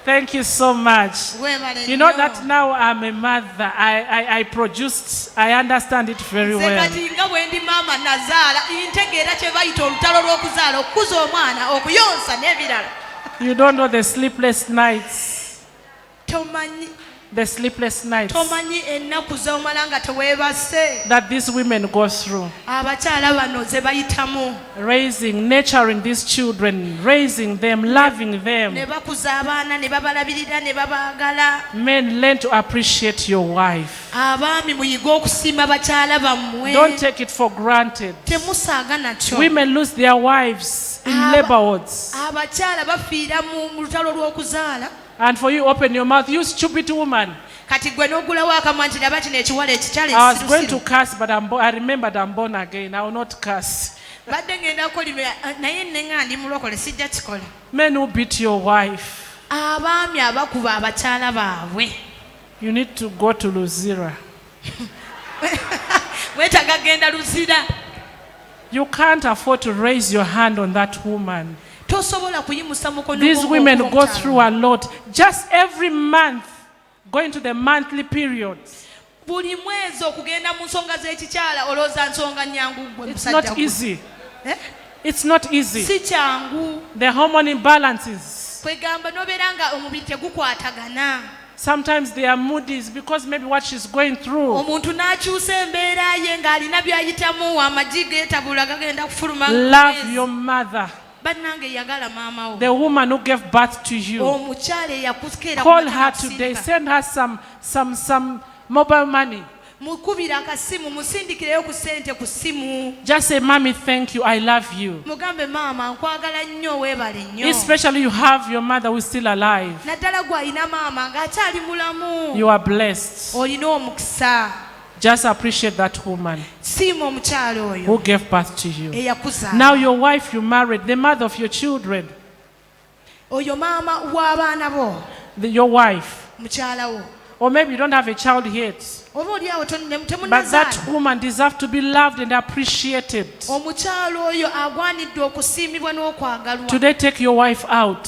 Thank you so much. You know that now I'm a mother. I produced, I understand it very well. You don't know the sleepless nights. The sleepless nights that these women go through. Raising, nurturing these children, raising them, loving them. Men, learn to appreciate your wife. Don't take it for granted. Women lose their wives in labor wards. And for you, open your mouth, you stupid woman. I was going to curse, but I remembered I'm born again. I will not curse. Men who beat your wife, you need to go to Luzira. You can't afford to raise your hand on that woman. These women go through a lot. Just every month, going to the monthly periods. It's not easy. It's not easy. The hormone imbalances. Sometimes they are moody because maybe what she's going through. Love your mother. The woman who gave birth to you. Call her today. Send her some mobile money. Just say, Mommy, thank you. I love you. Especially you have your mother who is still alive. You are blessed. Just appreciate that woman who gave birth to you. Now your wife you married, the mother of your children. Your wife. Or maybe you don't have a child yet. But that woman deserves to be loved and appreciated. Today take your wife out.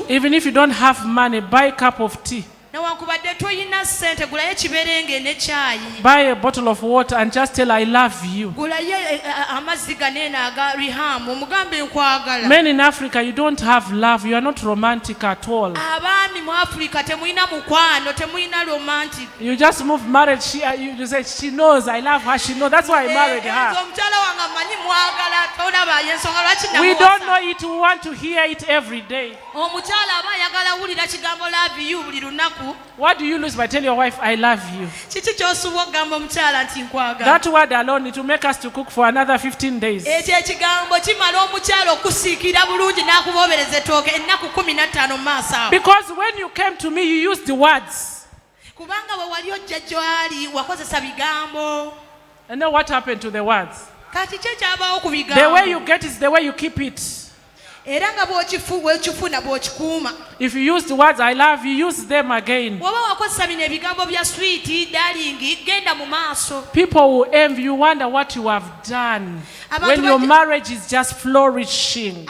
Even if you don't have money, buy a cup of tea. Buy a bottle of water and just tell I love you. Men in Africa, you don't have love. You are not romantic at all. You just move marriage. You say she knows I love her. She knows. That's why I married her. We don't know it. We want to hear it every day. What do you lose by telling your wife, I love you? That word alone, it will make us to cook for another 15 days. Because when you came to me, you used the words. And now what happened to the words? The way you get is the way you keep it. If you use the words I love you, use them again. People will envy you, wonder what you have done when your marriage is just flourishing.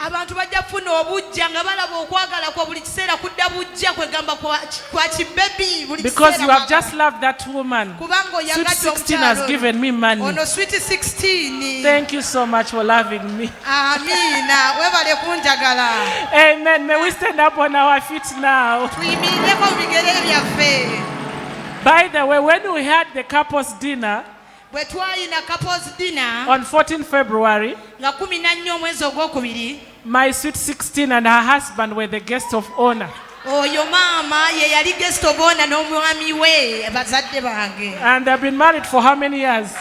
Because you have just loved that woman. Sweet 16 has given me money. Thank you so much for loving me. Amen. May we stand up on our feet now. By the way, when we had the couples dinner on 14 February, my sweet 16 and her husband were the guests of honor. And they've been married for how many years?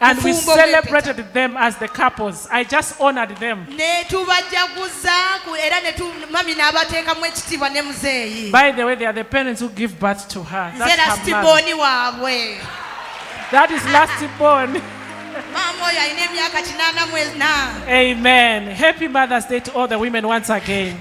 And we celebrated them as the couples. I just honored them. By the way, they are the parents who give birth to her. That's her mother. That is last born. Amen. Happy Mother's Day to all the women once again.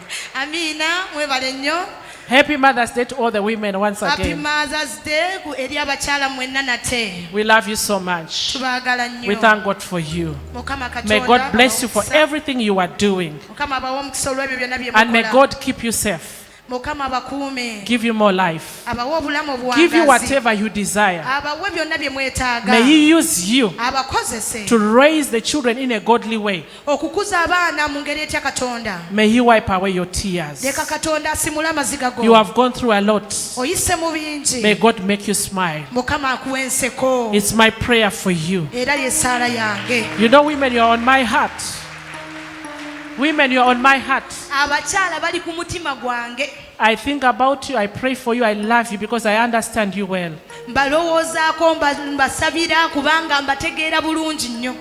Happy Mother's Day to all the women once Happy again. Mother's Day ku eri abakyala mwenna nate. We love you so much. Tubaagala nnyo. We thank God for you. Mukama Katonda May God bless you for everything you are doing. Mukama abawe omukisa olw'ebyo byonna bye And may mukola. God keep you safe. Mukama abakuume. Give you more life. Abawe obulamu obuwangazi. Give you whatever you desire. Abawe byonna bye mwetaaga. May He use you abakozese to raise the children in a godly way. okukuza abaana mu ngeri etya Katonda. May He wipe away your tears. Leka Katonda asimule amaziga go. You have gone through a lot. Oyise mu bingi. May God make you smile. Mukama akuwe enseko. It's my prayer for you. Era y'essaala yange. You know, women, you're on my heart. Women, you're on my heart. Abakyala bali ku mutima gwange. I think about you, I pray for you, I love you because I understand you well. Mbalowoozaako mbasabira kubanga mbategeera bulungi nnyo.